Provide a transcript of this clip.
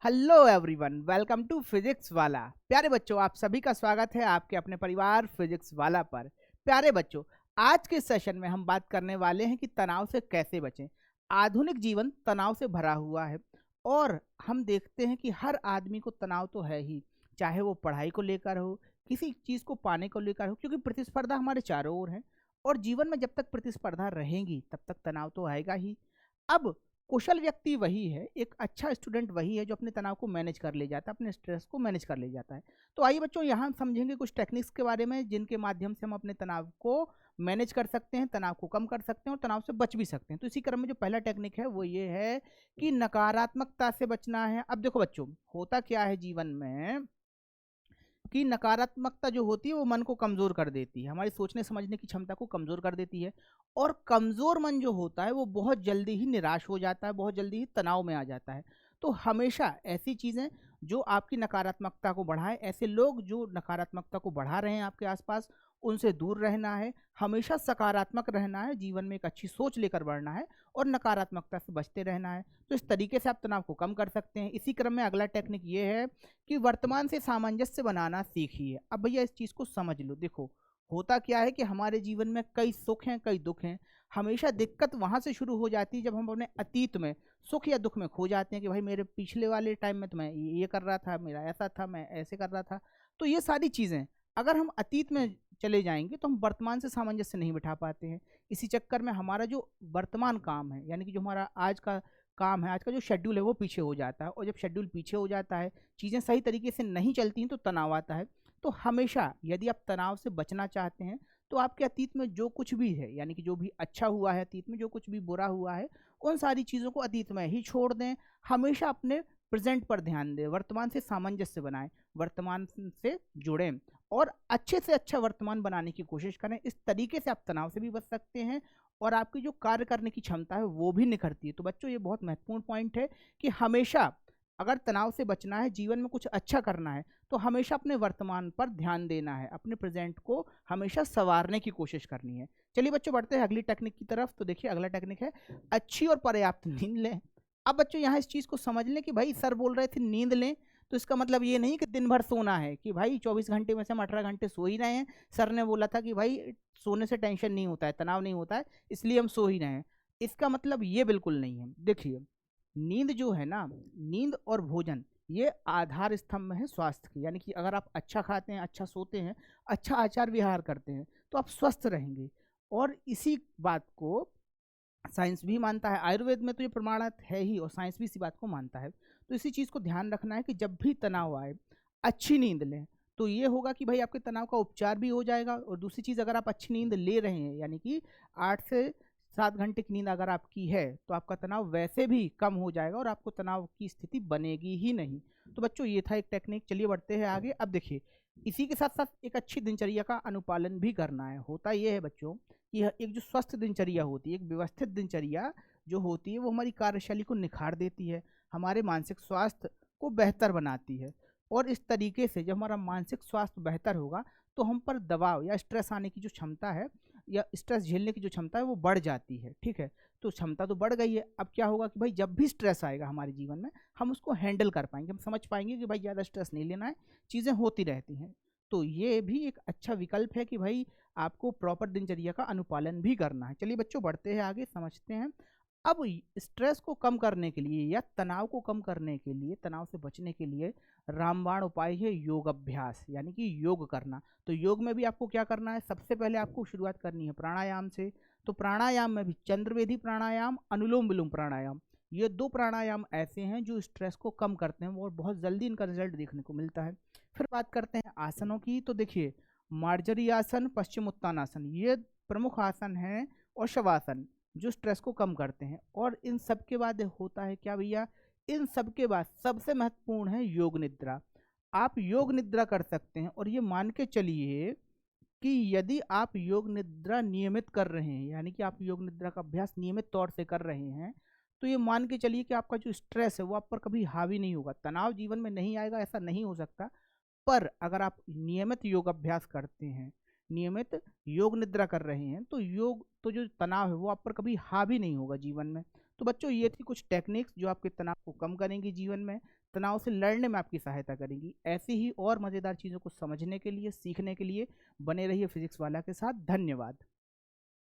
Hello everyone, welcome to physics Wallah. प्यारे बच्चों, आप सभी का स्वागत है आपके अपने परिवार फिजिक्स वाला पर। प्यारे बच्चों, आज के सेशन में हम बात करने वाले हैं कि तनाव से कैसे बचें। आधुनिक जीवन तनाव से भरा हुआ है और हम देखते हैं कि हर आदमी को तनाव तो है ही, चाहे वो पढ़ाई को लेकर हो, किसी चीज़ को पाने को लेकर हो, क्योंकि प्रतिस्पर्धा हमारे चारों ओर है और जीवन में जब तक प्रतिस्पर्धा रहेगी तब तक तनाव तो आएगा ही। अब कुशल व्यक्ति वही है, एक अच्छा स्टूडेंट वही है जो अपने तनाव को मैनेज कर ले जाता है, अपने स्ट्रेस को मैनेज कर ले जाता है। तो आइए बच्चों, यहाँ हम समझेंगे कुछ टेक्निक्स के बारे में जिनके माध्यम से हम अपने तनाव को मैनेज कर सकते हैं, तनाव को कम कर सकते हैं और तनाव से बच भी सकते हैं। तो इसी क्रम में जो पहला टेक्निक है वो ये है कि नकारात्मकता से बचना है। अब देखो बच्चों, होता क्या है जीवन में कि नकारात्मकता जो होती है वो मन को कमज़ोर कर देती है, हमारी सोचने समझने की क्षमता को कमज़ोर कर देती है। और कमज़ोर मन जो होता है वो बहुत जल्दी ही निराश हो जाता है, बहुत जल्दी ही तनाव में आ जाता है। तो हमेशा ऐसी चीज़ें जो आपकी नकारात्मकता को बढ़ाएं, ऐसे लोग जो नकारात्मकता को बढ़ा रहे हैं आपके आसपास, उनसे दूर रहना है। हमेशा सकारात्मक रहना है, जीवन में एक अच्छी सोच लेकर बढ़ना है और नकारात्मकता से बचते रहना है। तो इस तरीके से आप तनाव को कम कर सकते हैं। इसी क्रम में अगला टेक्निक ये है कि वर्तमान से सामंजस्य बनाना सीखिए। अब भैया इस चीज़ को समझ लो। देखो, होता क्या है कि हमारे जीवन में कई सुख हैं, कई दुख हैं। हमेशा दिक्कत वहाँ से शुरू हो जाती है जब हम अपने अतीत में सुख या दुख में खो जाते हैं कि भाई मेरे पिछले वाले टाइम में तो मैं ये कर रहा था, मेरा ऐसा था, मैं ऐसे कर रहा था। तो ये सारी चीज़ें अगर हम अतीत में चले जाएंगे तो हम वर्तमान से सामंजस्य नहीं बिठा पाते हैं। इसी चक्कर में हमारा जो वर्तमान काम है, यानी कि जो हमारा आज का काम है, आज का जो शेड्यूल है वो पीछे हो जाता है। और जब शेड्यूल पीछे हो जाता है, चीज़ें सही तरीके से नहीं चलती हैं, तो तनाव आता है। तो हमेशा यदि आप तनाव से बचना चाहते हैं तो आपके अतीत में जो कुछ भी है, यानी कि जो भी अच्छा हुआ है अतीत में, जो कुछ भी बुरा हुआ है, उन सारी चीज़ों को अतीत में ही छोड़ दें। हमेशा अपने प्रेजेंट पर ध्यान दें, वर्तमान से सामंजस्य बनाएं, वर्तमान से जुड़ें और अच्छे से अच्छा वर्तमान बनाने की कोशिश करें। इस तरीके से आप तनाव से भी बच सकते हैं और आपकी जो कार्य करने की क्षमता है वो भी निखरती है। तो बच्चों, ये बहुत महत्वपूर्ण पॉइंट है कि हमेशा अगर तनाव से बचना है, जीवन में कुछ अच्छा करना है, तो हमेशा अपने वर्तमान पर ध्यान देना है, अपने प्रेजेंट को हमेशा संवारने की कोशिश करनी है। चलिए बच्चों, बढ़ते हैं अगली टेक्निक की तरफ। तो देखिए, अगला टेक्निक है अच्छी और पर्याप्त नींद लें। अब बच्चों, यहाँ इस चीज़ को समझ लें कि भाई सर बोल रहे थे नींद लें, तो इसका मतलब ये नहीं कि दिन भर सोना है, कि भाई 24 घंटे में से हम 18 घंटे सो ही रहे हैं। सर ने बोला था कि भाई सोने से टेंशन नहीं होता है, तनाव नहीं होता है, इसलिए हम सो ही रहे हैं। इसका मतलब ये बिल्कुल नहीं है। देखिए, नींद जो है ना, नींद और भोजन ये आधार स्तंभ है स्वास्थ्य के। यानी कि अगर आप अच्छा खाते हैं, अच्छा सोते हैं, अच्छा आचार विहार करते हैं, तो आप स्वस्थ रहेंगे। और इसी बात को साइंस भी मानता है, आयुर्वेद में तो ये प्रमाणित है ही, और साइंस भी इसी बात को मानता है। तो इसी चीज़ को ध्यान रखना है कि जब भी तनाव आए, अच्छी नींद लें। तो ये होगा कि भाई आपके तनाव का उपचार भी हो जाएगा। और दूसरी चीज़, अगर आप अच्छी नींद ले रहे हैं, यानी कि 8 से 7 घंटे की नींद अगर आपकी है, तो आपका तनाव वैसे भी कम हो जाएगा और आपको तनाव की स्थिति बनेगी ही नहीं। तो बच्चों, ये था एक टेक्निक। चलिए बढ़ते हैं आगे। अब देखिए, इसी के साथ साथ एक अच्छी दिनचर्या का अनुपालन भी करना है। होता ये है बच्चों कि यह एक जो स्वस्थ दिनचर्या होती है, एक व्यवस्थित दिनचर्या जो होती है, वो हमारी कार्यशैली को निखार देती है, हमारे मानसिक स्वास्थ्य को बेहतर बनाती है। और इस तरीके से जब हमारा मानसिक स्वास्थ्य बेहतर होगा तो हम पर दबाव या स्ट्रेस आने की जो क्षमता है, या स्ट्रेस झेलने की जो क्षमता है, वो बढ़ जाती है। ठीक है, तो क्षमता तो बढ़ गई है। अब क्या होगा कि भाई जब भी स्ट्रेस आएगा हमारे जीवन में, हम उसको हैंडल कर पाएंगे, हम समझ पाएंगे कि भाई ज़्यादा स्ट्रेस नहीं लेना है, चीज़ें होती रहती हैं। तो ये भी एक अच्छा विकल्प है कि भाई आपको प्रॉपर दिनचर्या का अनुपालन भी करना है। चलिए बच्चों, बढ़ते हैं आगे, समझते हैं। अब स्ट्रेस को कम करने के लिए या तनाव को कम करने के लिए, तनाव से बचने के लिए रामबाण उपाय है योग अभ्यास, यानी कि योग करना। तो योग में भी आपको क्या करना है, सबसे पहले आपको शुरुआत करनी है प्राणायाम से। तो प्राणायाम में भी चंद्रवेदी प्राणायाम, अनुलोम विलोम प्राणायाम, ये दो प्राणायाम ऐसे हैं जो स्ट्रेस को कम करते हैं और बहुत जल्दी इनका रिजल्ट देखने को मिलता है। फिर बात करते हैं आसनों की। तो देखिए, मार्जरी आसन, पश्चिमोत्तानासन, ये प्रमुख आसन हैं, और शवासन, जो स्ट्रेस को कम करते हैं। और इन सब के बाद होता है क्या भैया, इन सब के बाद सबसे महत्वपूर्ण है योग निद्रा। आप योग निद्रा कर सकते हैं, और ये मान के चलिए कि यदि आप योग निद्रा नियमित कर रहे हैं, यानी कि आप योग निद्रा का अभ्यास नियमित तौर से कर रहे हैं, तो ये मान के चलिए कि आपका जो स्ट्रेस है वो आप पर कभी हावी नहीं होगा। तनाव जीवन में नहीं आएगा ऐसा नहीं हो सकता, पर अगर आप नियमित योग अभ्यास करते हैं, नियमित योग निद्रा कर रहे हैं, तो योग तो जो तनाव है वो आप पर कभी हावी नहीं होगा जीवन में। तो बच्चों, ये थी कुछ टेक्निक्स जो आपके तनाव को कम करेंगी जीवन में, तनाव से लड़ने में आपकी सहायता करेंगी। ऐसी ही और मज़ेदार चीज़ों को समझने के लिए, सीखने के लिए बने रहिए फिजिक्स वाला के साथ। धन्यवाद।